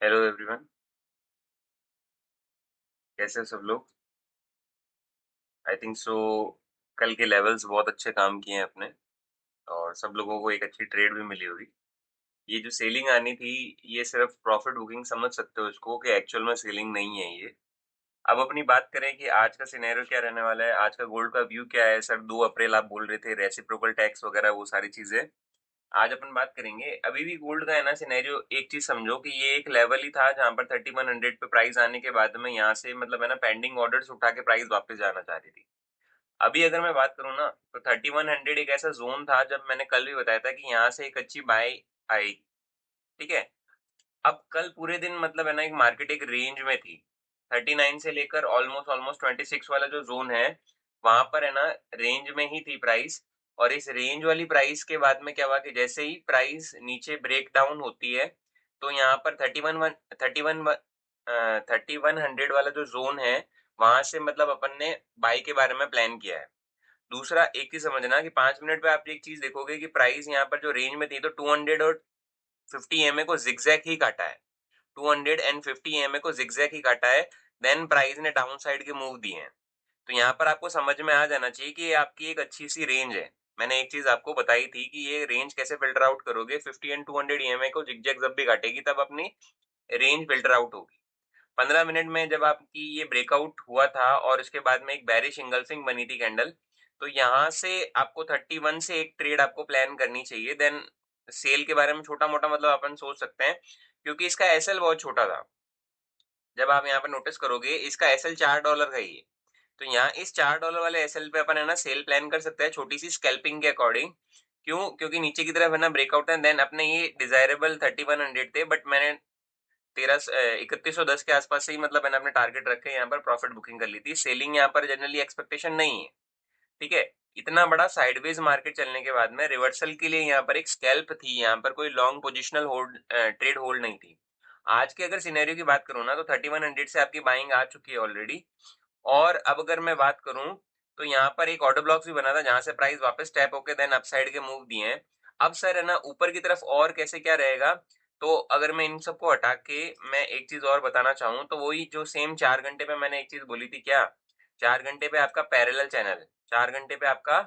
Hello everyone. कैसे हैं सब लोग? I think so. कल के लेवल्स बहुत अच्छे काम किए हैं अपने, और सब लोगों को एक अच्छी ट्रेड भी मिली होगी। ये जो सेलिंग आनी थी, ये सिर्फ प्रॉफिट बुकिंग समझ सकते हो इसको, कि एक्चुअल में सेलिंग नहीं है ये। अब अपनी बात करें कि आज का सिनेरियो क्या रहने वाला है, आज का गोल्ड का व्यू क्या है। सर 2 अप्रैल आप बोल रहे थे, रेसिप्रोकल टैक्स वगैरह वो सारी चीजें आज अपन बात करेंगे। अभी भी गोल्ड का है ना सिनेरियो, एक चीज समझो कि ये एक लेवल ही था जहां पर 3100 पे प्राइस आने के बाद में यहाँ से मतलब है ना पेंडिंग ऑर्डर्स उठा के प्राइस वापस जाना चाह रही थी। अभी अगर मैं बात करूँ ना, तो 3100 एक ऐसा जोन था, जब मैंने कल भी बताया था कि यहाँ से एक अच्छी बाय आई। ठीक है। अब कल पूरे दिन मतलब है ना एक मार्केट एक रेंज में थी। 39 से लेकर ऑलमोस्ट ऑलमोस्ट 26 वाला जो जोन है, वहां पर है ना रेंज में ही थी प्राइस। और इस रेंज वाली प्राइस के बाद में क्या हुआ कि जैसे ही प्राइस नीचे ब्रेक डाउन होती है, तो यहाँ पर 3100 वाला जो जोन है, वहां से मतलब अपन ने बाई के बारे में प्लान किया है। दूसरा एक चीज समझना कि 5 मिनट पे आप एक चीज देखोगे कि प्राइस यहाँ पर जो रेंज में थी, तो 200 और 50 एमए को जिगजैग ही काटा है। 250 एमए को जिगजैग ही काटा है। देन प्राइस ने डाउन साइड के मूव दिए हैं। तो यहाँ पर आपको समझ में आ जाना चाहिए कि ये आपकी एक अच्छी सी रेंज है। मैंने एक चीज आपको बताई थी कि ये रेंज कैसे फिल्टर आउट करोगे। 50 एंड 200 ईएमए को जिगजैग जब भी काटेगी, तब अपनी रेंज फिल्टर आउट होगी। 15 मिनट में जब आपकी ये ब्रेकआउट हुआ था और इसके बाद में एक बैरिश इंगल्फिंग बनी थी कैंडल, तो यहाँ से आपको 31 से एक ट्रेड आपको प्लान करनी चाहिए। देन सेल के बारे में छोटा मोटा मतलब अपन सोच सकते हैं, क्योंकि इसका एसएल बहुत छोटा था। जब आप यहाँ पे नोटिस करोगे, इसका एसएल $4 का ही है। तो यहाँ इस $4 वाले एसएल पे अपन है ना सेल प्लान कर सकते हैं, छोटी सी स्कैल्पिंग के अकॉर्डिंग। क्यों? क्योंकि नीचे की तरफ है ना ब्रेकआउट है। देन अपने ये डिजायरेबल 3100 थे, बट मैंने 3110 के आसपास से ही मतलब मैंने अपने टारगेट रखे, यहाँ पर प्रॉफिट बुकिंग कर ली थी। सेलिंग यहाँ पर जनरली एक्सपेक्टेशन नहीं है। ठीक है। इतना बड़ा साइडवेज मार्केट चलने के बाद में रिवर्सल के लिए यहाँ पर एक स्कैल्प थी, यहाँ पर कोई long positional hold trade hold नहीं थी। आज के अगर सिनेरियो की बात करूँ ना, तो 3100 से आपकी बाइंग आ चुकी है ऑलरेडी। और अब अगर मैं बात करूं, तो यहाँ पर एक ऑर्डर ब्लॉक भी बना था, जहां से प्राइस वापस टैप होके देन अपसाइड के मूव दिए हैं। अब सर है ना ऊपर की तरफ और कैसे क्या रहेगा, तो अगर मैं इन सबको हटा के मैं एक चीज और बताना चाहूँ, तो वही जो सेम 4 घंटे पे मैंने एक चीज बोली थी क्या। 4 घंटे पे आपका पैरेलल चैनल, 4 घंटे पे आपका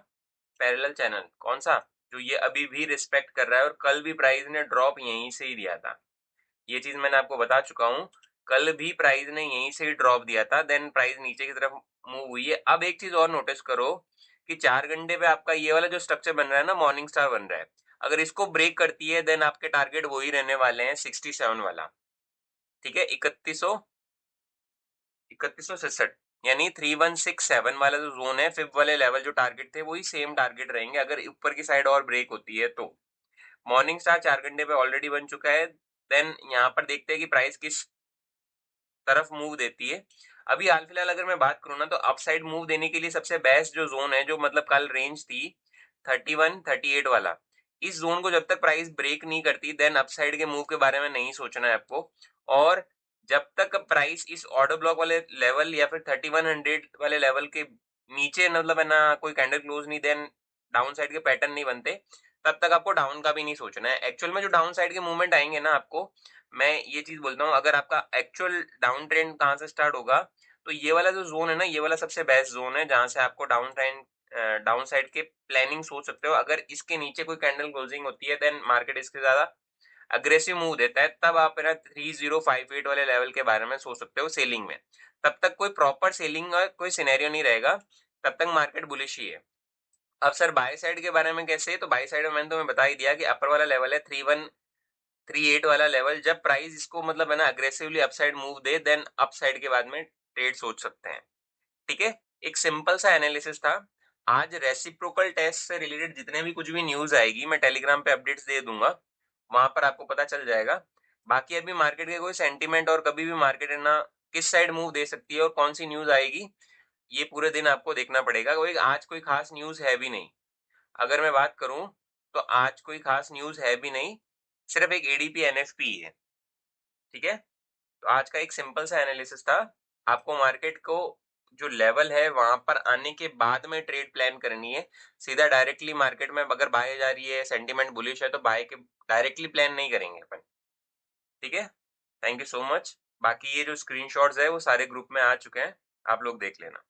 पैरेलल चैनल कौन सा, जो ये अभी भी रिस्पेक्ट कर रहा है, और कल भी प्राइस ने ड्रॉप यहीं से ही दिया था। ये चीज मैंने आपको बता चुका हूँ। कल भी प्राइस ने यहीं से ही ड्रॉप दिया था, देन प्राइस नीचे की तरफ मूव हुई है। अब एक चीज और नोटिस करो कि 4 घंटे पे आपका ये वाला जो स्ट्रक्चर बन रहा है ना, मॉर्निंग स्टार बन रहा है। अगर इसको ब्रेक करती है, देन आपके टारगेट वही रहने वाले हैं 67 वाला। ठीक है। 3167 यानी 3167 वाला जो जोन है, फिफ्थ वाले लेवल जो टारगेट थे, वही सेम टारगेट रहेंगे अगर ऊपर की साइड और ब्रेक होती है तो। मॉर्निंग स्टार 4 घंटे पे ऑलरेडी बन चुका है। देन यहाँ पर देखते हैं कि प्राइस किस तरफ मूव देती है। अभी हाल फिलहाल अगर मैं बात करूँ ना, तो अपसाइड मूव देने के लिए सबसे बेस्ट जो जोन है, जो मतलब कल रेंज थी 31-38 वाला। इस जोन को जब तक प्राइस ब्रेक नहीं करती, देन अपसाइड के मूव के बारे में नहीं सोचना है आपको। और जब तक प्राइस इस ऑर्डर ब्लॉक वाले लेवल या फिर 3100 वाले लेवल के नीचे मतलब है ना कोई कैंडल क्लोज नहीं, देन डाउन साइड के पैटर्न नहीं बनते, तब तक आपको डाउन का भी नहीं सोचना है। एक्चुअल में जो डाउन साइड के मूवमेंट आएंगे ना आपको, मैं ये चीज बोलता हूँ, अगर आपका एक्चुअल डाउन ट्रेंड कहाँ से स्टार्ट होगा, तो ये वाला जो जोन है ना, ये वाला सबसे बेस्ट जोन है, जहां से आपको डाउन ट्रेंड डाउन साइड के प्लानिंग सोच सकते हो। अगर इसके नीचे कोई कैंडल क्लोजिंग होती है, देन मार्केट इसके ज्यादा अग्रेसिव मूव देता है, तब आप ना 3058 वाले लेवल के बारे में सोच सकते हो सेलिंग में। तब तक कोई प्रॉपर सेलिंग का कोई सिनेरियो नहीं रहेगा, तब तक मार्केट बुलिश ही है। अब सर बाय साइड के बारे में कैसे, तो बाय साइड में मैंने तुम्हें बता ही दिया कि अपर वाला लेवल है 3138 वाला लेवल। जब प्राइस इसको मतलब है ना अग्रेसिवली अपसाइड मूव दे, देन अपसाइड के बाद में ट्रेड सोच सकते हैं। ठीक है। एक सिंपल सा एनालिसिस था। आज रेसिप्रोकल टेस्ट से रिलेटेड जितने भी कुछ भी न्यूज आएगी, मैं टेलीग्राम पे अपडेट्स दे दूंगा, वहां पर आपको पता चल जाएगा। बाकी अभी मार्केट के कोई सेंटीमेंट, और कभी भी मार्केट है ना किस साइड मूव दे सकती है और कौन सी न्यूज आएगी, ये पूरे दिन आपको देखना पड़ेगा। कोई आज कोई खास न्यूज है भी नहीं। अगर मैं बात करूं, तो आज कोई खास न्यूज है भी नहीं, सिर्फ एक एडीपी एनएफपी है। ठीक है। तो आज का एक सिंपल सा एनालिसिस था। आपको मार्केट को जो लेवल है वहां पर आने के बाद में ट्रेड प्लान करनी है। सीधा डायरेक्टली मार्केट में अगर बाय जा रही है, सेंटीमेंट बुलिश है, तो बाय के डायरेक्टली प्लान नहीं करेंगे अपन। ठीक है। Thank you so much. बाकी ये जो स्क्रीनशॉट्स है वो सारे ग्रुप में आ चुके हैं, आप लोग देख लेना।